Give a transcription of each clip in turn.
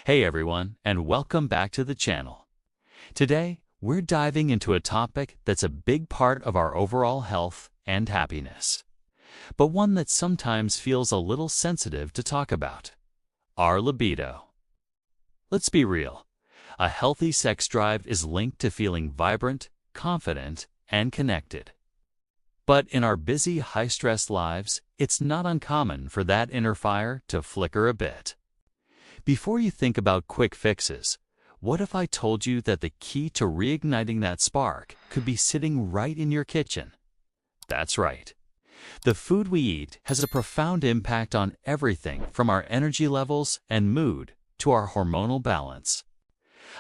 Hey everyone, and welcome back to the channel. Today, we're diving into a topic that's a big part of our overall health and happiness, but one that sometimes feels a little sensitive to talk about: our libido. Let's be real. A healthy sex drive is linked to feeling vibrant, confident, and connected. But in our busy, high-stress lives, it's not uncommon for that inner fire to flicker a bit. Before you think about quick fixes, what if I told you that the key to reigniting that spark could be sitting right in your kitchen? That's right. The food we eat has a profound impact on everything from our energy levels and mood to our hormonal balance.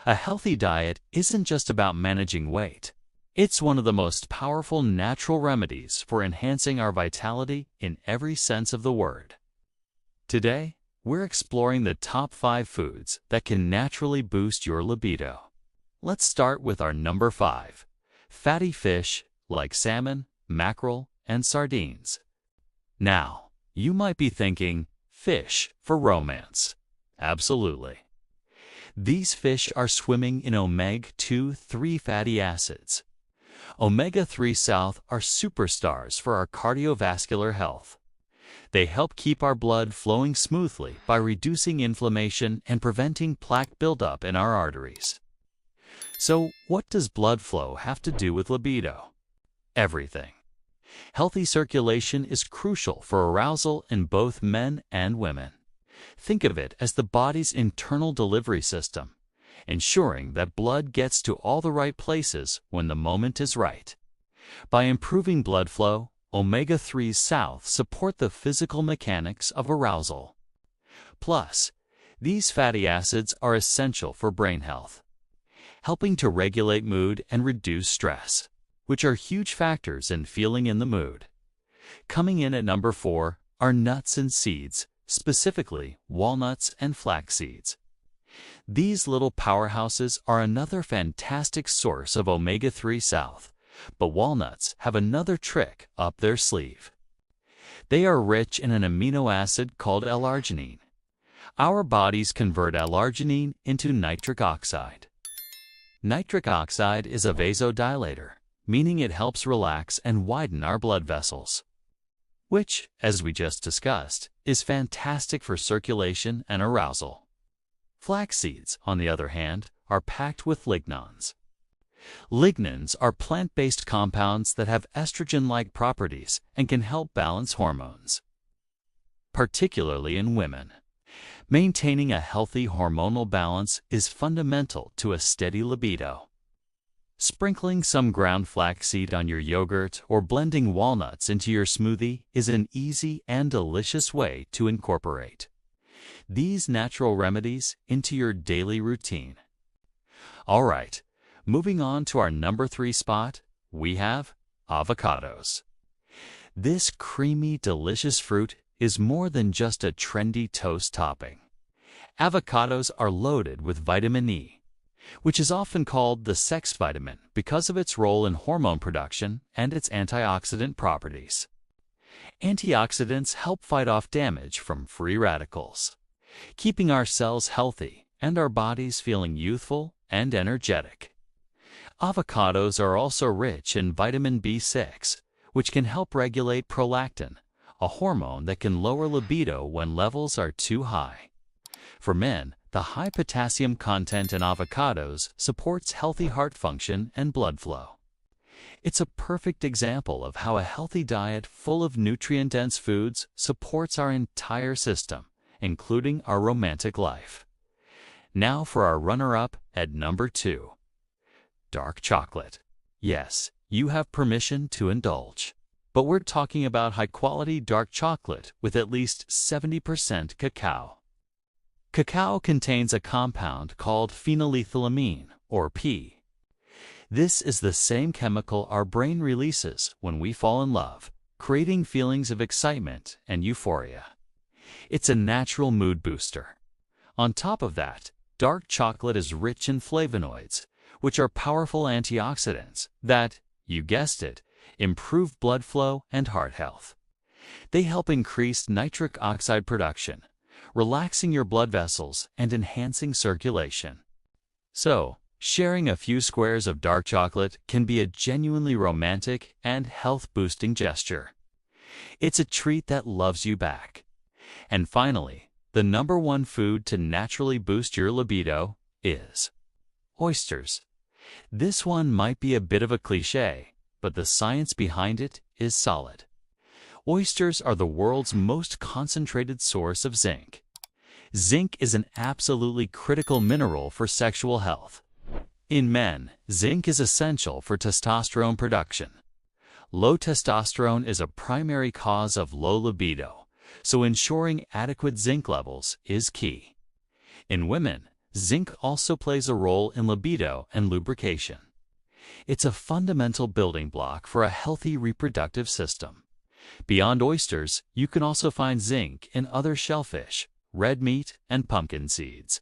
A healthy diet isn't just about managing weight. It's one of the most powerful natural remedies for enhancing our vitality in every sense of the word. Today, we're exploring the top 5 foods that can naturally boost your libido. Let's start with our number 5, fatty fish like salmon, mackerel, and sardines. Now, you might be thinking, fish for romance. Absolutely. These fish are swimming in omega-3 fatty acids. Omega-3 South are superstars for our cardiovascular health. They help keep our blood flowing smoothly by reducing inflammation and preventing plaque buildup in our arteries. So, what does blood flow have to do with libido? Everything. Healthy circulation is crucial for arousal in both men and women. Think of it as the body's internal delivery system, ensuring that blood gets to all the right places when the moment is right. By improving blood flow, omega-3 South support the physical mechanics of arousal. Plus, these fatty acids are essential for brain health, helping to regulate mood and reduce stress, which are huge factors in feeling in the mood. Coming in at number 4 are nuts and seeds, specifically walnuts and flax seeds. These little powerhouses are another fantastic source of omega-3 South, but walnuts have another trick up their sleeve. They are rich in an amino acid called L-arginine. Our bodies convert L-arginine into nitric oxide. Nitric oxide is a vasodilator, meaning it helps relax and widen our blood vessels, which, as we just discussed, is fantastic for circulation and arousal. Flax seeds, on the other hand, are packed with lignans. Lignans are plant-based compounds that have estrogen-like properties and can help balance hormones, particularly in women. Maintaining a healthy hormonal balance is fundamental to a steady libido. Sprinkling some ground flaxseed on your yogurt or blending walnuts into your smoothie is an easy and delicious way to incorporate these natural remedies into your daily routine. All right. Moving on to our number 3 spot, we have avocados. This creamy, delicious fruit is more than just a trendy toast topping. Avocados are loaded with vitamin E, which is often called the sex vitamin because of its role in hormone production and its antioxidant properties. Antioxidants help fight off damage from free radicals, keeping our cells healthy and our bodies feeling youthful and energetic. Avocados are also rich in vitamin B6, which can help regulate prolactin, a hormone that can lower libido when levels are too high. For men, the high potassium content in avocados supports healthy heart function and blood flow. It's a perfect example of how a healthy diet full of nutrient-dense foods supports our entire system, including our romantic life. Now for our runner-up at number 2. Dark chocolate. Yes, you have permission to indulge. But we're talking about high-quality dark chocolate with at least 70% cacao. Cacao contains a compound called phenylethylamine, or P. This is the same chemical our brain releases when we fall in love, creating feelings of excitement and euphoria. It's a natural mood booster. On top of that, dark chocolate is rich in flavonoids, which are powerful antioxidants that, you guessed it, improve blood flow and heart health. They help increase nitric oxide production, relaxing your blood vessels and enhancing circulation. So, sharing a few squares of dark chocolate can be a genuinely romantic and health-boosting gesture. It's a treat that loves you back. And finally, the number one food to naturally boost your libido is oysters. This one might be a bit of a cliché, but the science behind it is solid. Oysters are the world's most concentrated source of zinc. Zinc is an absolutely critical mineral for sexual health. In men, zinc is essential for testosterone production. Low testosterone is a primary cause of low libido, so ensuring adequate zinc levels is key. In women, zinc also plays a role in libido and lubrication. It's a fundamental building block for a healthy reproductive system. Beyond oysters, you can also find zinc in other shellfish, red meat, and pumpkin seeds.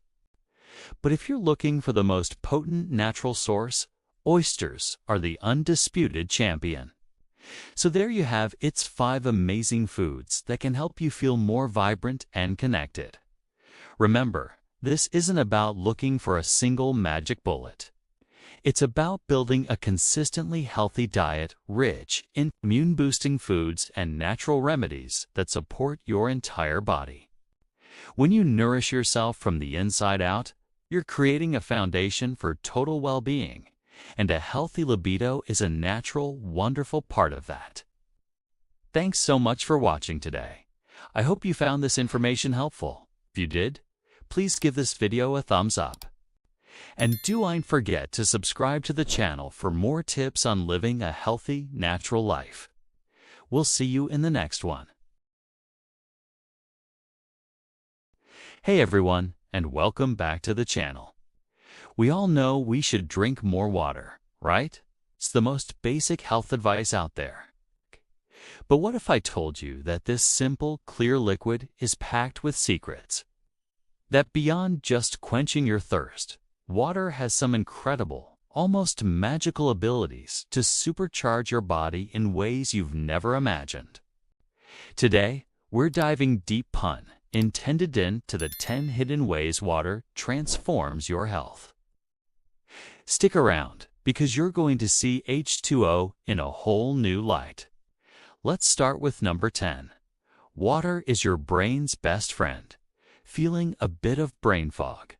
But if you're looking for the most potent natural source, oysters are the undisputed champion. So there you have its 5 amazing foods that can help you feel more vibrant and connected. Remember, this isn't about looking for a single magic bullet. It's about building a consistently healthy diet rich in immune-boosting foods and natural remedies that support your entire body. When you nourish yourself from the inside out, you're creating a foundation for total well-being, and a healthy libido is a natural, wonderful part of that. Thanks so much for watching today. I hope you found this information helpful. If you did, please give this video a thumbs up. And don't forget to subscribe to the channel for more tips on living a healthy, natural life. We'll see you in the next one. Hey everyone, and welcome back to the channel. We all know we should drink more water, right? It's the most basic health advice out there. But what if I told you that this simple, clear liquid is packed with secrets? That beyond just quenching your thirst, water has some incredible, almost magical abilities to supercharge your body in ways you've never imagined. Today, we're diving deep pun intended into the 10 hidden ways water transforms your health. Stick around, because you're going to see H2O in a whole new light. Let's start with number 10. Water is your brain's best friend. Feeling a bit of brain fog?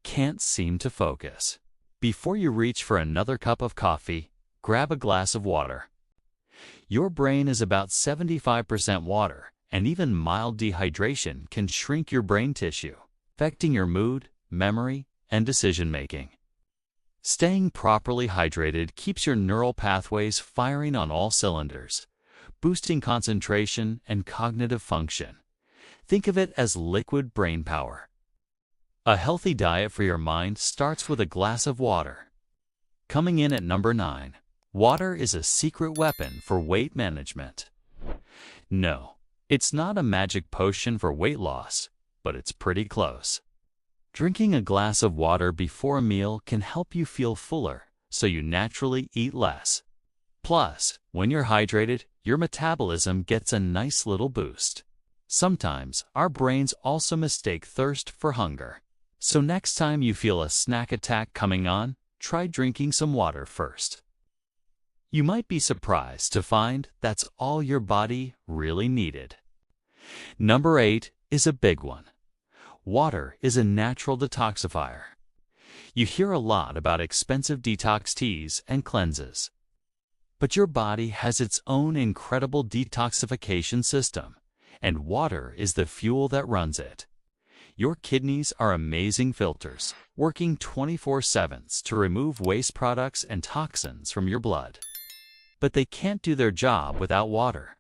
Can't seem to focus? Before you reach for another cup of coffee, grab a glass of water. Your brain is about 75% water, and even mild dehydration can shrink your brain tissue, affecting your mood, memory, and decision-making. Staying properly hydrated keeps your neural pathways firing on all cylinders, boosting concentration and cognitive function. Think of it as liquid brain power. A healthy diet for your mind starts with a glass of water. Coming in at number 9, water is a secret weapon for weight management. No, it's not a magic potion for weight loss, but it's pretty close. Drinking a glass of water before a meal can help you feel fuller, so you naturally eat less. Plus, when you're hydrated, your metabolism gets a nice little boost. Sometimes, our brains also mistake thirst for hunger. So next time you feel a snack attack coming on, try drinking some water first. You might be surprised to find that's all your body really needed. Number 8 is a big one. Water is a natural detoxifier. You hear a lot about expensive detox teas and cleanses. But your body has its own incredible detoxification system, and water is the fuel that runs it. Your kidneys are amazing filters, working 24/7 to remove waste products and toxins from your blood. But they can't do their job without water.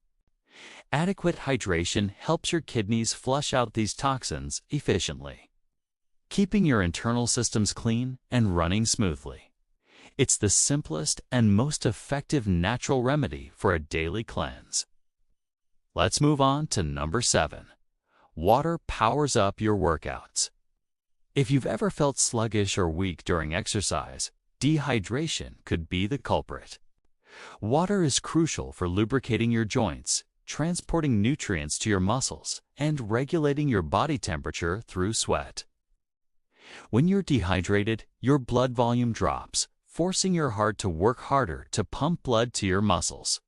Adequate hydration helps your kidneys flush out these toxins efficiently, keeping your internal systems clean and running smoothly. It's the simplest and most effective natural remedy for a daily cleanse. Let's move on to number 7. Water powers up your workouts. If you've ever felt sluggish or weak during exercise, dehydration could be the culprit. Water is crucial for lubricating your joints, transporting nutrients to your muscles and regulating your body temperature through sweat. When you're dehydrated, your blood volume drops, forcing your heart to work harder to pump blood to your muscles.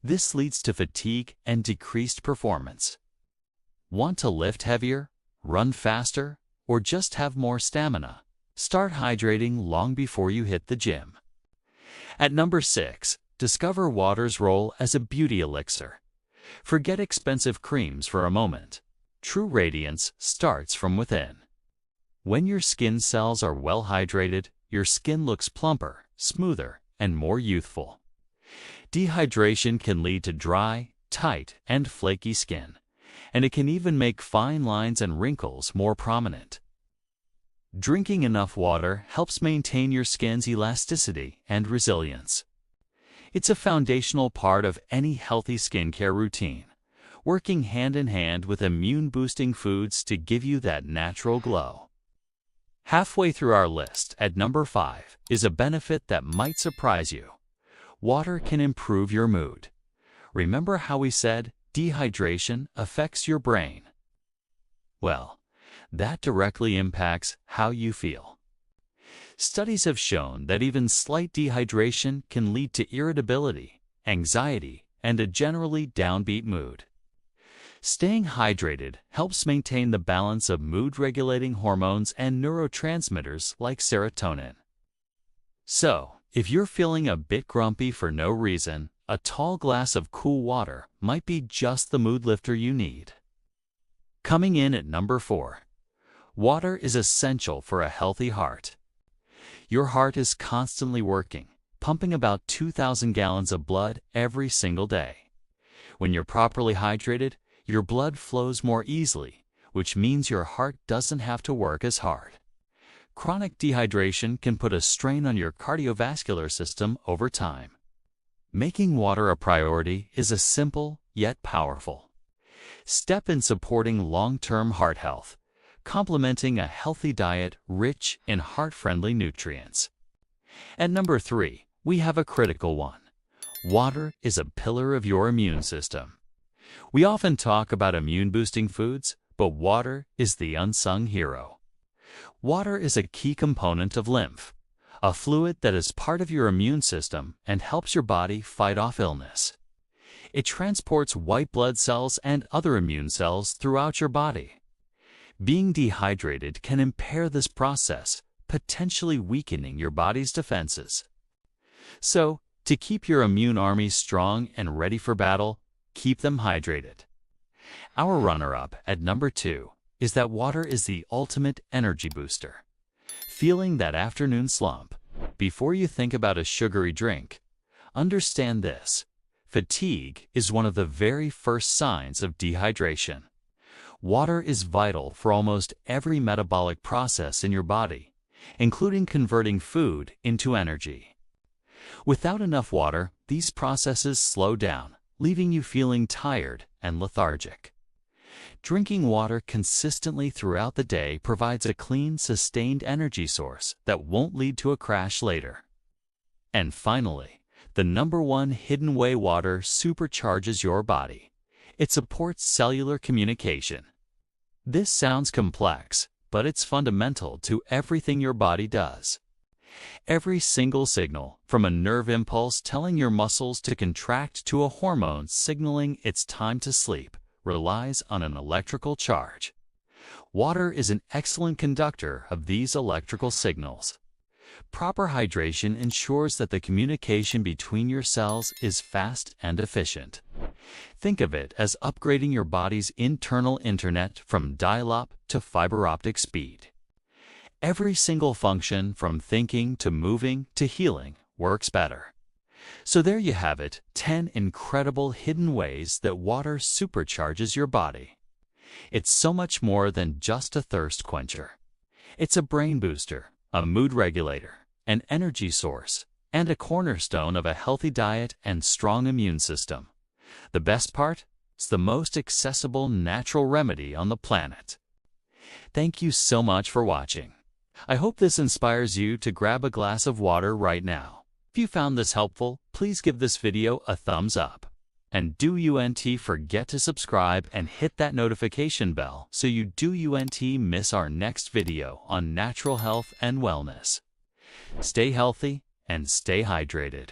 This leads to fatigue and decreased performance. Want to lift heavier, run faster, or just have more stamina? Start hydrating long before you hit the gym. At number 6, discover water's role as a beauty elixir. Forget expensive creams for a moment. True radiance starts from within. When your skin cells are well hydrated, your skin looks plumper, smoother, and more youthful. Dehydration can lead to dry, tight, and flaky skin, and it can even make fine lines and wrinkles more prominent. Drinking enough water helps maintain your skin's elasticity and resilience. It's a foundational part of any healthy skincare routine, working hand in hand with immune-boosting foods to give you that natural glow. Halfway through our list, at number 5, is a benefit that might surprise you. Water can improve your mood. Remember how we said dehydration affects your brain? Well, that directly impacts how you feel. Studies have shown that even slight dehydration can lead to irritability, anxiety, and a generally downbeat mood. Staying hydrated helps maintain the balance of mood-regulating hormones and neurotransmitters like serotonin. So, if you're feeling a bit grumpy for no reason, a tall glass of cool water might be just the mood lifter you need. Coming in at number 4, water is essential for a healthy heart. Your heart is constantly working, pumping about 2,000 gallons of blood every single day. When you're properly hydrated, your blood flows more easily, which means your heart doesn't have to work as hard. Chronic dehydration can put a strain on your cardiovascular system over time. Making water a priority is a simple yet powerful step in supporting long-term heart health, complementing a healthy diet rich in heart-friendly nutrients. At number 3, we have a critical one. Water is a pillar of your immune system. We often talk about immune-boosting foods, but water is the unsung hero. Water is a key component of lymph, a fluid that is part of your immune system and helps your body fight off illness. It transports white blood cells and other immune cells throughout your body. Being dehydrated can impair this process, potentially weakening your body's defenses. So, to keep your immune army strong and ready for battle, keep them hydrated. Our runner-up at number 2 is that water is the ultimate energy booster. Feeling that afternoon slump? Before you think about a sugary drink, understand this. Fatigue is one of the very first signs of dehydration. Water is vital for almost every metabolic process in your body, including converting food into energy. Without enough water, these processes slow down, leaving you feeling tired and lethargic. Drinking water consistently throughout the day provides a clean, sustained energy source that won't lead to a crash later. And finally, the number 1 hidden way water supercharges your body. It supports cellular communication. This sounds complex, but it's fundamental to everything your body does. Every single signal, from a nerve impulse telling your muscles to contract to a hormone signaling it's time to sleep, relies on an electrical charge. Water is an excellent conductor of these electrical signals. Proper hydration ensures that the communication between your cells is fast and efficient. Think of it as upgrading your body's internal internet from dial-up to fiber optic speed. Every single function, from thinking to moving to healing, works better. So there you have it, 10 incredible hidden ways that water supercharges your body. It's so much more than just a thirst quencher. It's a brain booster, a mood regulator, an energy source, and a cornerstone of a healthy diet and strong immune system. The best part? It's the most accessible natural remedy on the planet. Thank you so much for watching. I hope this inspires you to grab a glass of water right now. If you found this helpful, please give this video a thumbs up. And do UNT forget to subscribe and hit that notification bell so you do UNT miss our next video on natural health and wellness. Stay healthy and stay hydrated.